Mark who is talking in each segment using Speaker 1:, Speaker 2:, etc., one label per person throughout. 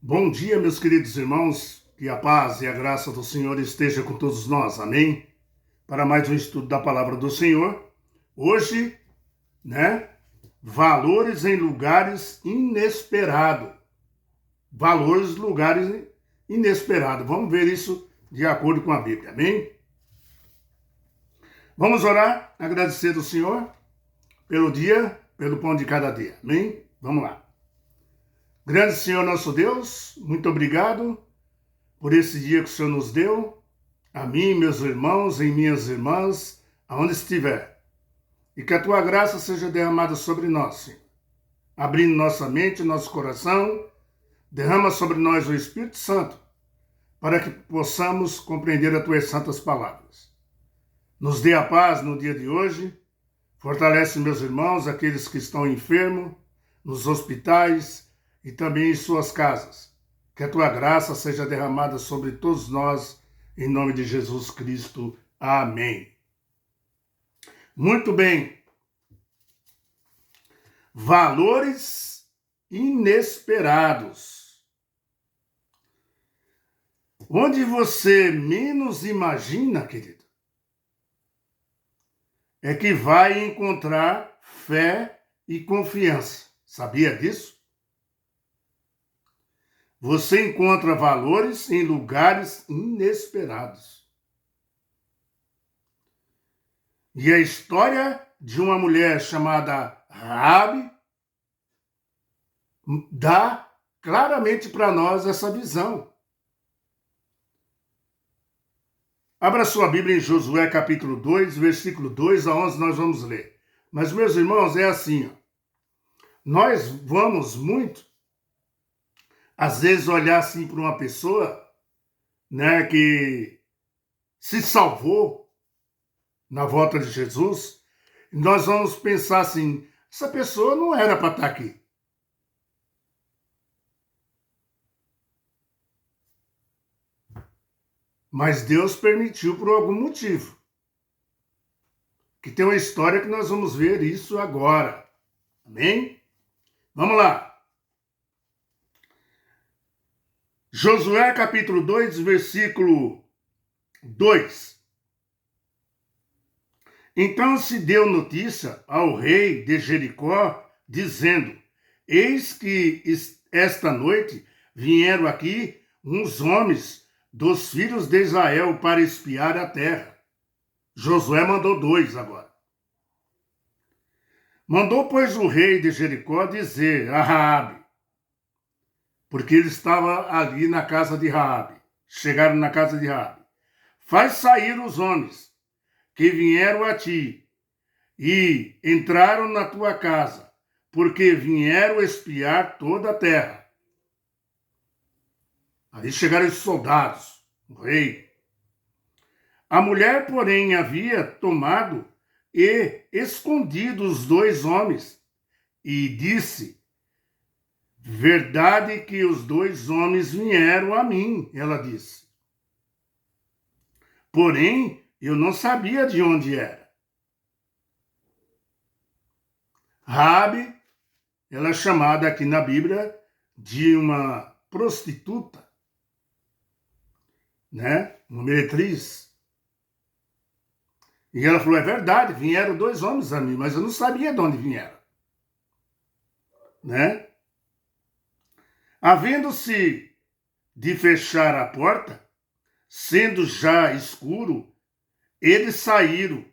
Speaker 1: Bom dia, meus queridos irmãos, que a paz e a graça do Senhor esteja com todos nós, amém? Para mais um estudo da palavra do Senhor, hoje, valores em lugares inesperados. Valores em lugares inesperados. Vamos ver isso de acordo com a Bíblia, amém? Vamos orar, agradecer ao Senhor pelo dia, pelo pão de cada dia, amém? Vamos lá. Grande Senhor nosso Deus, muito obrigado por esse dia que o Senhor nos deu, a mim, meus irmãos e minhas irmãs, aonde estiver. E que a Tua graça seja derramada sobre nós, Senhor. Abrindo nossa mente, nosso coração, derrama sobre nós o Espírito Santo, para que possamos compreender as Tuas santas palavras. Nos dê a paz no dia de hoje, fortalece meus irmãos, aqueles que estão enfermos, nos hospitais, e também em suas casas. Que a Tua graça seja derramada sobre todos nós, em nome de Jesus Cristo. Amém. Muito bem. Valores inesperados. Onde você menos imagina, querido, é que vai encontrar fé e confiança. Sabia disso? Você encontra valores em lugares inesperados. E a história de uma mulher chamada Raabe dá claramente para nós essa visão. Abra sua Bíblia em Josué capítulo 2, versículo 2 a 11, nós vamos ler. Mas, meus irmãos, é assim, nós vamos muito às vezes olhar assim para uma pessoa, que se salvou na volta de Jesus, nós vamos pensar assim, essa pessoa não era para estar aqui. Mas Deus permitiu por algum motivo. Que tem uma história que nós vamos ver isso agora. Amém? Vamos lá. Josué capítulo 2, versículo 2. Então se deu notícia ao rei de Jericó, dizendo, eis que esta noite vieram aqui uns homens dos filhos de Israel para espiar a terra. Josué mandou 2 agora. Mandou, pois, o rei de Jericó dizer a Raabe, porque ele estava ali na casa de Raabe. Chegaram na casa de Raabe. Faz sair os homens que vieram a ti e entraram na tua casa, porque vieram espiar toda a terra. Ali chegaram os soldados, o rei. A mulher, porém, havia tomado e escondido os 2 homens e disse, verdade que os 2 homens vieram a mim, ela disse. Porém, eu não sabia de onde era. Raabe, ela é chamada aqui na Bíblia de uma prostituta, uma meretriz. E ela falou, é verdade, vieram 2 homens a mim, mas eu não sabia de onde vieram. Havendo-se de fechar a porta, sendo já escuro, eles saíram.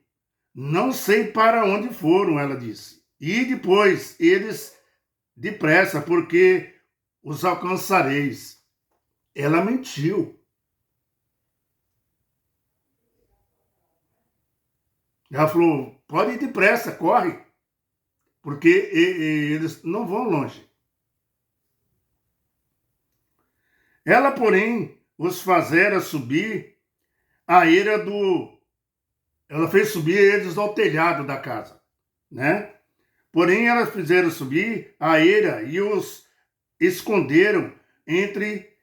Speaker 1: Não sei para onde foram, ela disse. E depois eles depressa, porque os alcançareis. Ela mentiu. Ela falou, pode ir depressa, corre, porque eles não vão longe. Ela, porém, os fazera subir a eira Ela fez subir eles ao telhado da casa, Porém, elas fizeram subir a eira e os esconderam entre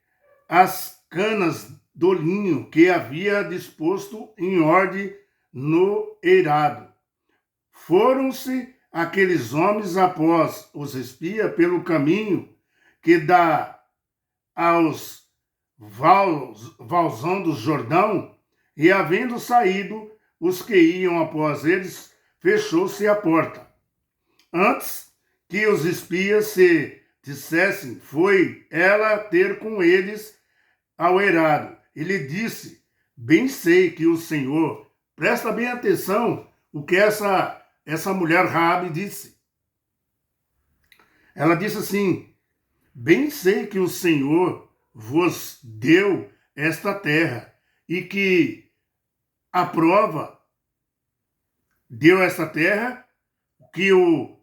Speaker 1: as canas do linho que havia disposto em ordem no eirado. Foram-se aqueles homens após os espias pelo caminho que dá aos valzão do Jordão, e havendo saído os que iam após eles, fechou-se a porta. Antes que os espias se dissessem, foi ela ter com eles ao eirado. Ele disse, bem sei que o Senhor, presta bem atenção o que essa mulher Raabe disse. Ela disse assim, bem sei que o Senhor vos deu esta terra e que a prova deu esta terra, que o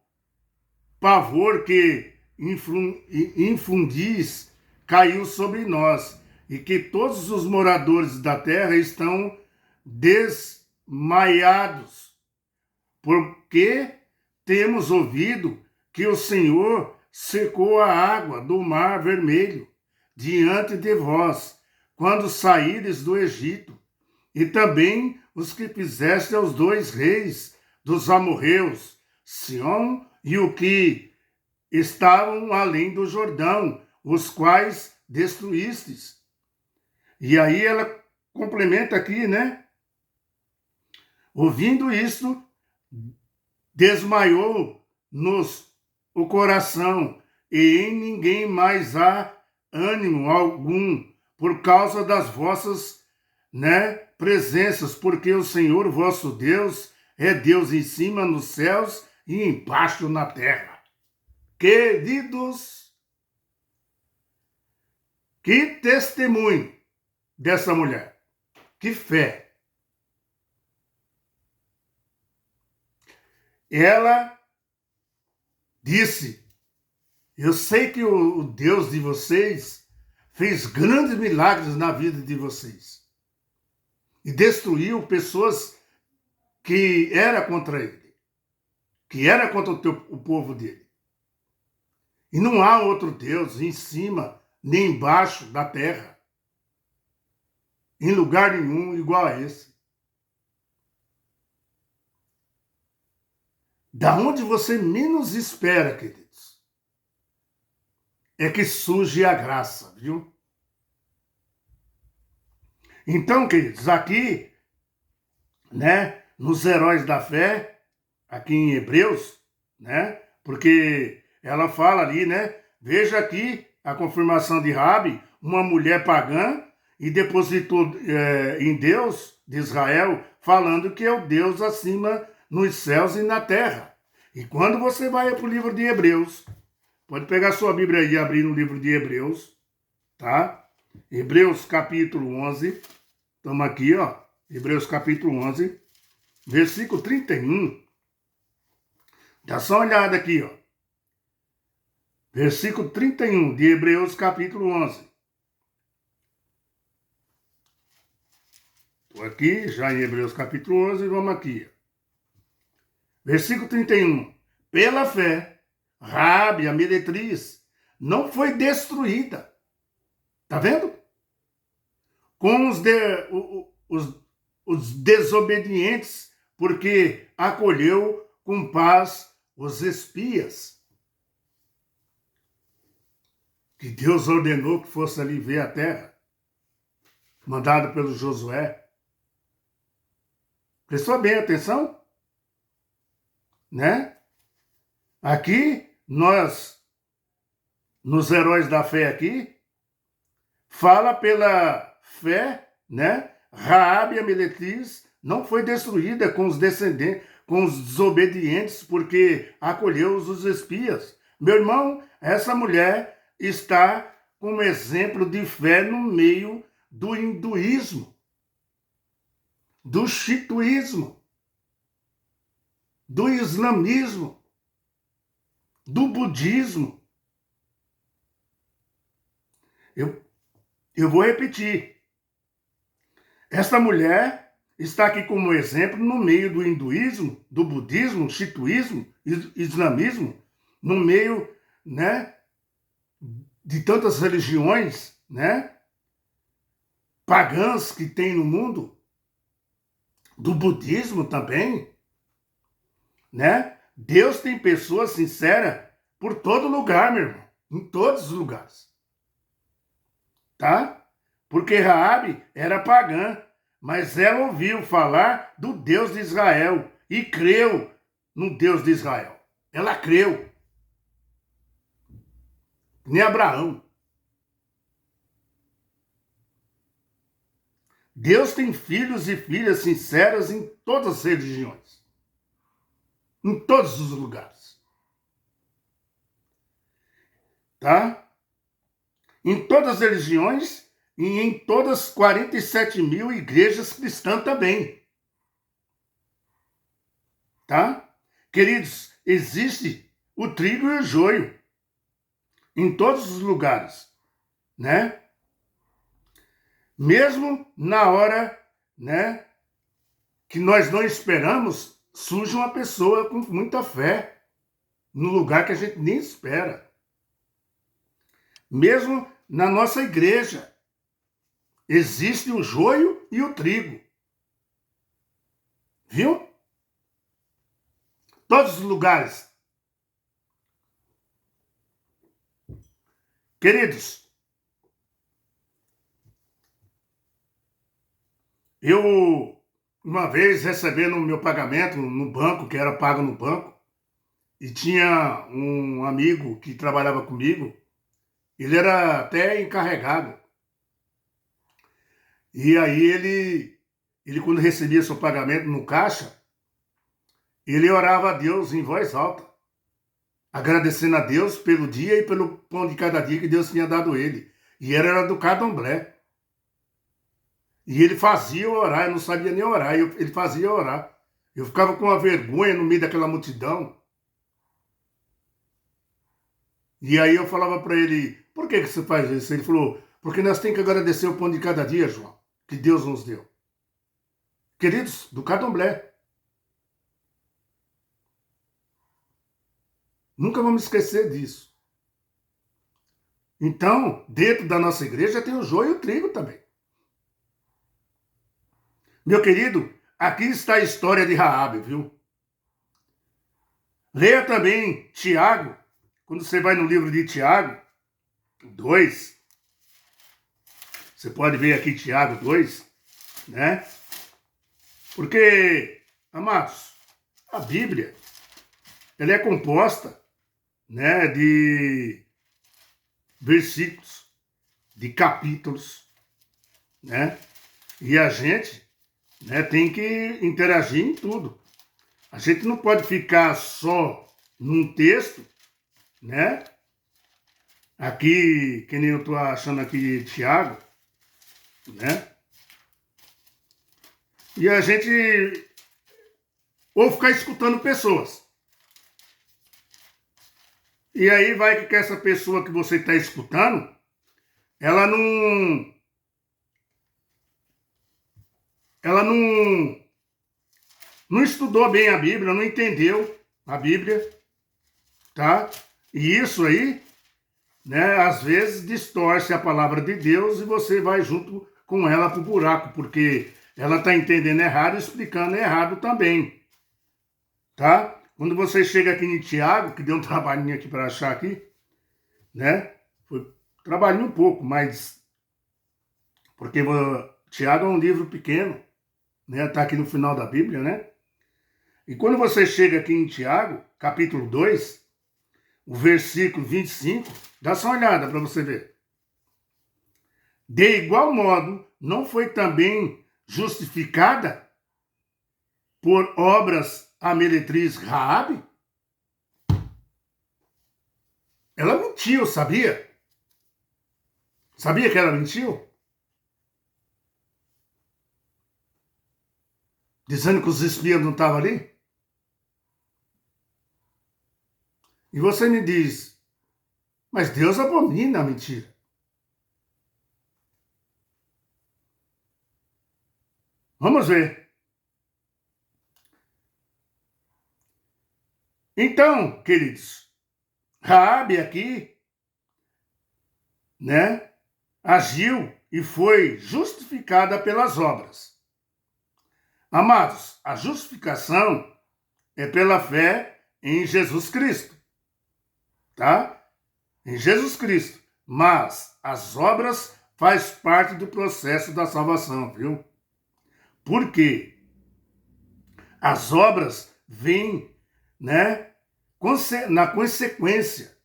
Speaker 1: pavor que infundis caiu sobre nós e que todos os moradores da terra estão desmaiados, porque temos ouvido que o Senhor secou a água do mar vermelho diante de vós, quando saíres do Egito, e também os que fizeste aos dois reis dos amorreus, Sião e o que estavam além do Jordão, os quais destruístes. E aí ela complementa aqui, né? Ouvindo isto, desmaiou-nos o coração, e em ninguém mais há ânimo algum, por causa das vossas, presenças, porque o Senhor vosso Deus é Deus em cima nos céus e embaixo na terra. Queridos, que testemunho dessa mulher, que fé. Ela disse, eu sei que o Deus de vocês fez grandes milagres na vida de vocês e destruiu pessoas que era contra ele, que era contra o povo dele. E não há outro Deus em cima nem embaixo da terra, em lugar nenhum igual a esse. Da onde você menos espera, queridos, é que surge a graça, viu? Então, queridos, aqui, nos heróis da fé, aqui em Hebreus, porque ela fala ali, veja aqui a confirmação de Raabe, uma mulher pagã, e depositou em Deus de Israel, falando que é o Deus acima nos céus e na terra. E quando você vai para o livro de Hebreus, pode pegar sua Bíblia aí e abrir no livro de Hebreus, tá? Hebreus capítulo 11, estamos aqui, ó, Hebreus capítulo 11, versículo 31. Dá só uma olhada aqui, ó. Versículo 31 de Hebreus capítulo 11. Estou aqui, já em Hebreus capítulo 11, vamos aqui. Versículo 31. Pela fé, Raabe, a meretriz, não foi destruída. Tá vendo? Com os desobedientes, porque acolheu com paz os espias, que Deus ordenou que fosse ali ver a terra, mandado pelo Josué. Prestou bem atenção? Aqui, nós, nos heróis da fé aqui, fala pela fé, Raabe, a meretriz, não foi destruída com os descendentes, com os desobedientes, porque acolheu os espias. Meu irmão, essa mulher está como exemplo de fé no meio do hinduísmo, do shintoísmo, do islamismo, do budismo. Eu vou repetir. Esta mulher está aqui como exemplo no meio do hinduísmo, do budismo, shintoísmo, islamismo, no meio, de tantas religiões, pagãs que tem no mundo, do budismo também, Deus tem pessoas sinceras por todo lugar, meu irmão. Em todos os lugares. Tá? Porque Raabe era pagã, mas ela ouviu falar do Deus de Israel e creu no Deus de Israel. Ela creu. Nem Abraão. Deus tem filhos e filhas sinceras em todas as religiões. Em todos os lugares. Tá? Em todas as religiões e em todas as 47 mil igrejas cristãs também. Tá? Queridos, existe o trigo e o joio em todos os lugares, né? Mesmo na hora, né, que nós não esperamos, surge uma pessoa com muita fé no lugar que a gente nem espera. Mesmo na nossa igreja, existe o joio e o trigo. Viu? Todos os lugares. Queridos, eu, uma vez, recebendo o meu pagamento no banco, que era pago no banco, e tinha um amigo que trabalhava comigo, ele era até encarregado. E aí ele quando recebia seu pagamento no caixa, ele orava a Deus em voz alta, agradecendo a Deus pelo dia e pelo pão de cada dia que Deus tinha dado a ele. E era do candomblé. E ele fazia orar, eu não sabia nem orar, ele fazia orar. Eu ficava com uma vergonha no meio daquela multidão. E aí eu falava para ele, por que você faz isso? Ele falou, porque nós temos que agradecer o pão de cada dia, João, que Deus nos deu. Queridos, do candomblé. Nunca vamos esquecer disso. Então, dentro da nossa igreja tem o joio e o trigo também. Meu querido, aqui está a história de Raabe, viu? Leia também Tiago, quando você vai no livro de Tiago 2, você pode ver aqui Tiago 2, né? Porque, amados, a Bíblia, ela é composta, né, de versículos, de capítulos, né? E a gente, né, tem que interagir em tudo. A gente não pode ficar só num texto, né? Aqui, que nem eu estou achando aqui de Tiago, né? E a gente ou ficar escutando pessoas. E aí vai que essa pessoa que você está escutando, ela não estudou bem a Bíblia, não entendeu a Bíblia, tá? E isso aí, né, às vezes distorce a palavra de Deus e você vai junto com ela pro buraco, porque ela está entendendo errado e explicando errado também, tá? Quando você chega aqui em Tiago, que deu um trabalhinho aqui para achar aqui, né? Foi trabalhinho um pouco, mas porque Tiago é um livro pequeno, né? Tá aqui no final da Bíblia, né? E quando você chega aqui em Tiago, capítulo 2, o versículo 25, dá só uma olhada para você ver. De igual modo, não foi também justificada por obras a meretriz Raabe? Ela mentiu, sabia? Sabia que ela mentiu? Dizendo que os espias não estavam ali? E você me diz, mas Deus abomina a mentira. Vamos ver. Então, queridos, Raabe aqui, né, agiu e foi justificada pelas obras. Amados, a justificação é pela fé em Jesus Cristo, tá? Em Jesus Cristo. Mas as obras faz parte do processo da salvação, viu? Por quê? As obras vêm, né, na consequência,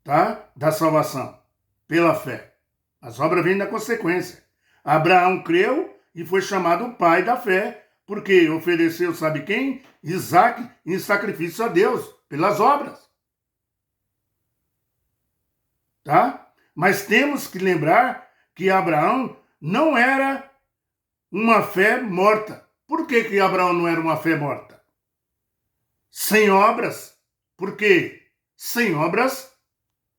Speaker 1: tá, da salvação, pela fé. As obras vêm na consequência. Abraão creu e foi chamado pai da fé, porque ofereceu, sabe quem? Isaac em sacrifício a Deus, pelas obras. Tá? Mas temos que lembrar que Abraão não era uma fé morta. Por que Abraão não era uma fé morta? Sem obras. Porque sem obras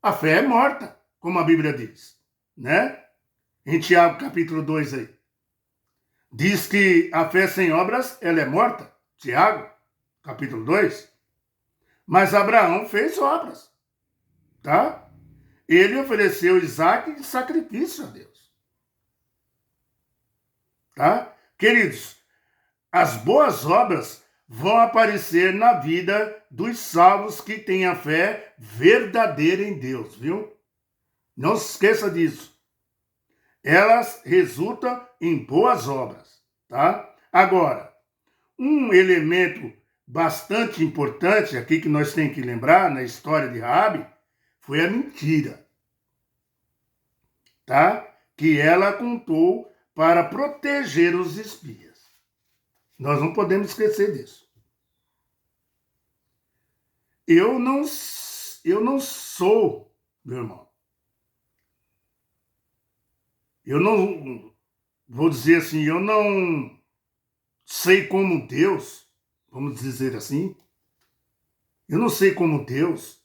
Speaker 1: a fé é morta, como a Bíblia diz, né? Em Tiago capítulo 2 aí. Diz que a fé sem obras, ela é morta. Tiago, capítulo 2. Mas Abraão fez obras, tá? Ele ofereceu Isaac em sacrifício a Deus. Tá? Queridos, as boas obras vão aparecer na vida dos salvos que têm a fé verdadeira em Deus, viu? Não se esqueça disso. Elas resultam em boas obras, tá? Agora, um elemento bastante importante aqui que nós temos que lembrar na história de Raabe foi a mentira, tá? Que ela contou para proteger os espias. Nós não podemos esquecer disso. Eu não sou, meu irmão. Eu não, vou dizer assim, eu não sei como Deus, vamos dizer assim, eu não sei como Deus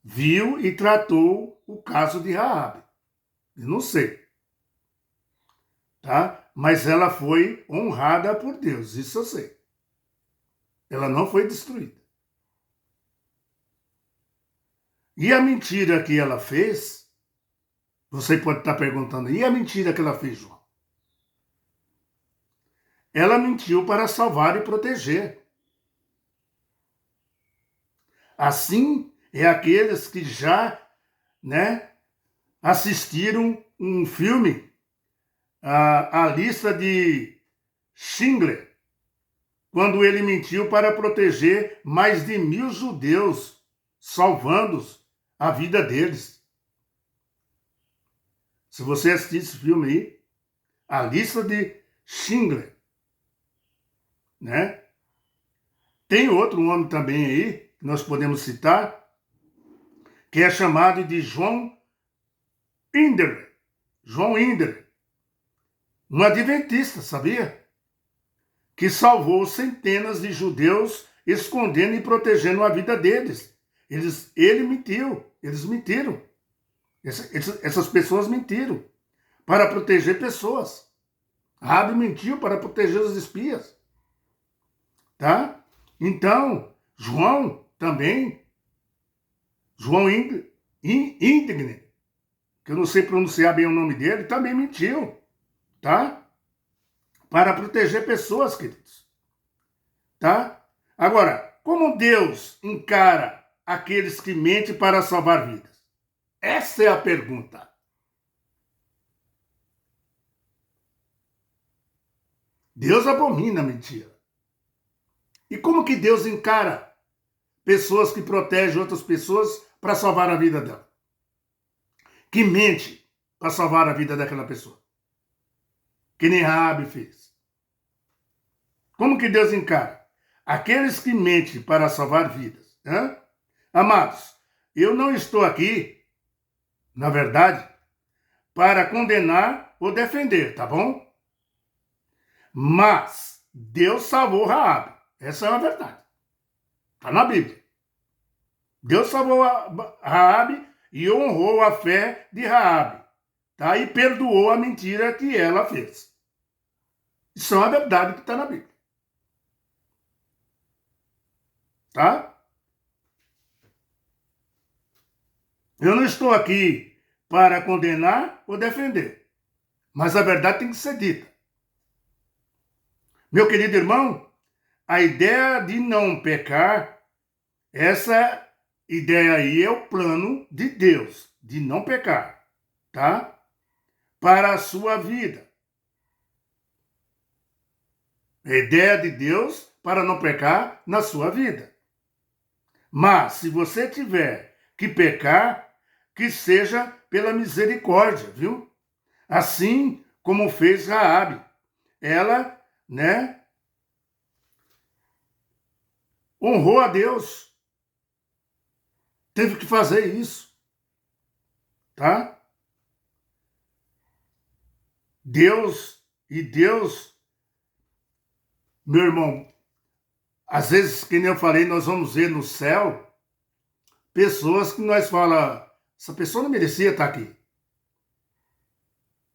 Speaker 1: viu e tratou o caso de Raabe. Eu não sei. Tá? Mas ela foi honrada por Deus, isso eu sei. Ela não foi destruída. E a mentira que ela fez, você pode estar perguntando, e a mentira que ela fez, João? Ela mentiu para salvar e proteger. Assim é aqueles que já, né, assistiram um filme, a lista de Schindler, quando ele mentiu para proteger mais de 1.000 judeus, salvando a vida deles. Se você assistir esse filme aí, a lista de Schindler, né? Tem outro nome também aí, que nós podemos citar, que é chamado de João Indler. João Indler, um adventista, sabia? Que salvou centenas de judeus, escondendo e protegendo a vida deles. Ele mentiu, eles mentiram. Essas pessoas mentiram para proteger pessoas. Raabe mentiu para proteger os espias. Tá? Então, João também, João Indigne, que eu não sei pronunciar bem o nome dele, também mentiu. Tá? Para proteger pessoas, queridos. Tá? Agora, como Deus encara aqueles que mentem para salvar vidas? Essa é a pergunta. Deus abomina a mentira. E como que Deus encara pessoas que protegem outras pessoas para salvar a vida dela? Que mente para salvar a vida daquela pessoa? Que nem Raabe fez. Como que Deus encara? Aqueles que mentem para salvar vidas. Né? Amados, eu não estou aqui, na verdade, para condenar ou defender, tá bom? Mas Deus salvou Raabe. Essa é a verdade. Está na Bíblia. Deus salvou Raabe e honrou a fé de Raabe. Tá? E perdoou a mentira que ela fez. Isso é uma verdade que está na Bíblia. Tá? Eu não estou aqui para condenar ou defender. Mas a verdade tem que ser dita. Meu querido irmão, a ideia de não pecar Essa ideia aí é o plano de Deus, de não pecar, tá? Para a sua vida. É a ideia de Deus para não pecar na sua vida. Mas, se você tiver que pecar, que seja pela misericórdia, viu? Assim como fez Raabe. Ela, né, honrou a Deus. Teve que fazer isso, tá? Deus, meu irmão, às vezes, que nem eu falei, nós vamos ver no céu pessoas que nós falamos, essa pessoa não merecia estar aqui.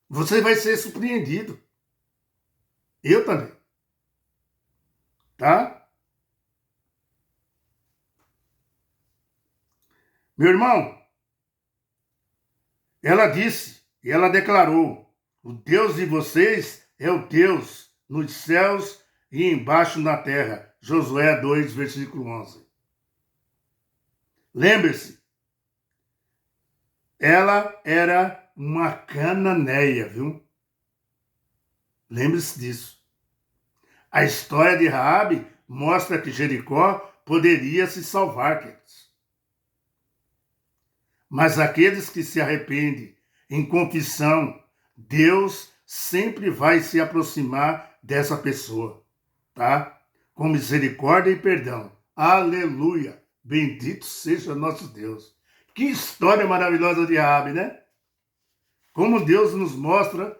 Speaker 1: Você vai ser surpreendido. Eu também. Tá? Meu irmão, ela disse e ela declarou: o Deus de vocês é o Deus nos céus e embaixo na terra. Josué 2, versículo 11. Lembre-se, ela era uma cananeia, viu? Lembre-se disso. A história de Raabe mostra que Jericó poderia se salvar, queridos. Mas aqueles que se arrependem em confissão, Deus sempre vai se aproximar dessa pessoa, tá? Com misericórdia e perdão. Aleluia! Bendito seja nosso Deus. Que história maravilhosa de Raabe, né? Como Deus nos mostra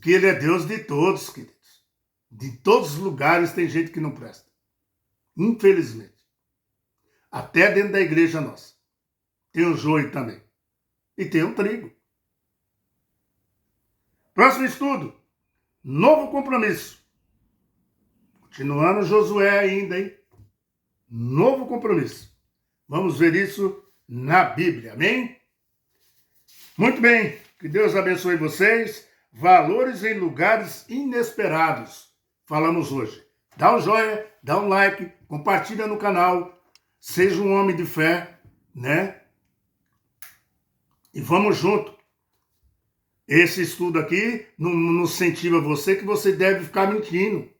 Speaker 1: que Ele é Deus de todos, queridos. De todos os lugares tem gente que não presta. Infelizmente. Até dentro da igreja nossa. Tem o joio também. E tem o trigo. Próximo estudo. Novo compromisso. Continuando Josué ainda, hein? Novo compromisso. Vamos ver isso na Bíblia, amém? Muito bem. Que Deus abençoe vocês. Valores em lugares inesperados. Falamos hoje. Dá um joinha, dá um like, compartilha no canal. Seja um homem de fé, né? E vamos junto. Esse estudo aqui não incentiva você que você deve ficar mentindo.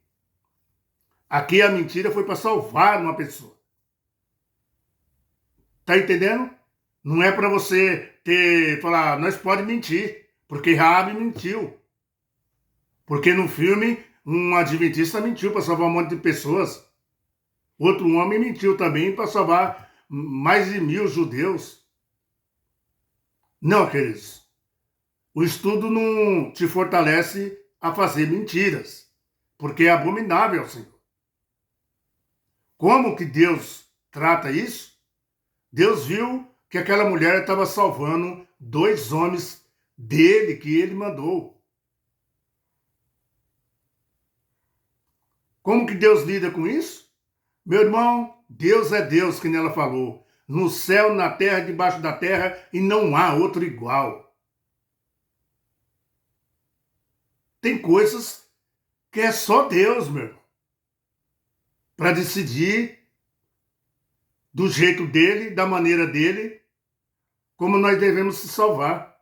Speaker 1: Aqui a mentira foi para salvar uma pessoa. Tá entendendo? Não é para você falar, nós pode mentir, porque Raabe mentiu. Porque no filme um adventista mentiu para salvar um monte de pessoas. Outro homem mentiu também para salvar mais de 1000 judeus. Não, queridos. O estudo não te fortalece a fazer mentiras, porque é abominável ao Senhor. Como que Deus trata isso? Deus viu que aquela mulher estava salvando 2 homens dele, que ele mandou. Como que Deus lida com isso? Meu irmão, Deus é Deus, que nela falou. No céu, na terra, debaixo da terra, e não há outro igual. Tem coisas que é só Deus, meu irmão, para decidir do jeito dele, da maneira dele, como nós devemos se salvar.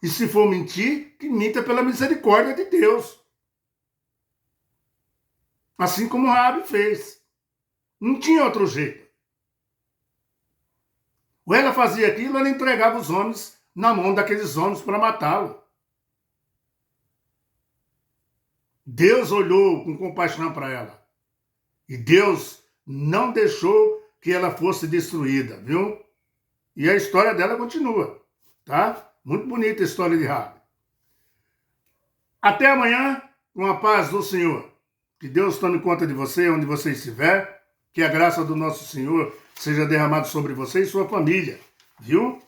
Speaker 1: E se for mentir, que minta pela misericórdia de Deus. Assim como Raabe fez. Não tinha outro jeito. Ou ela fazia aquilo, ela entregava os homens na mão daqueles homens para matá-lo. Deus olhou com compaixão para ela. E Deus não deixou que ela fosse destruída, viu? E a história dela continua, tá? Muito bonita a história de Raabe. Até amanhã, com a paz do Senhor. Que Deus tome conta de você, onde você estiver. Que a graça do nosso Senhor seja derramada sobre você e sua família, viu?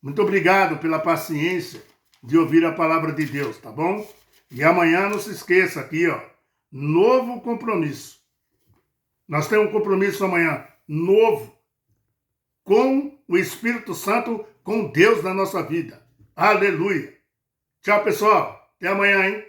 Speaker 1: Muito obrigado pela paciência de ouvir a palavra de Deus, tá bom? E amanhã não se esqueça aqui, ó, novo compromisso. Nós temos um compromisso amanhã novo com o Espírito Santo, com Deus na nossa vida. Aleluia. Tchau, pessoal. Até amanhã, hein?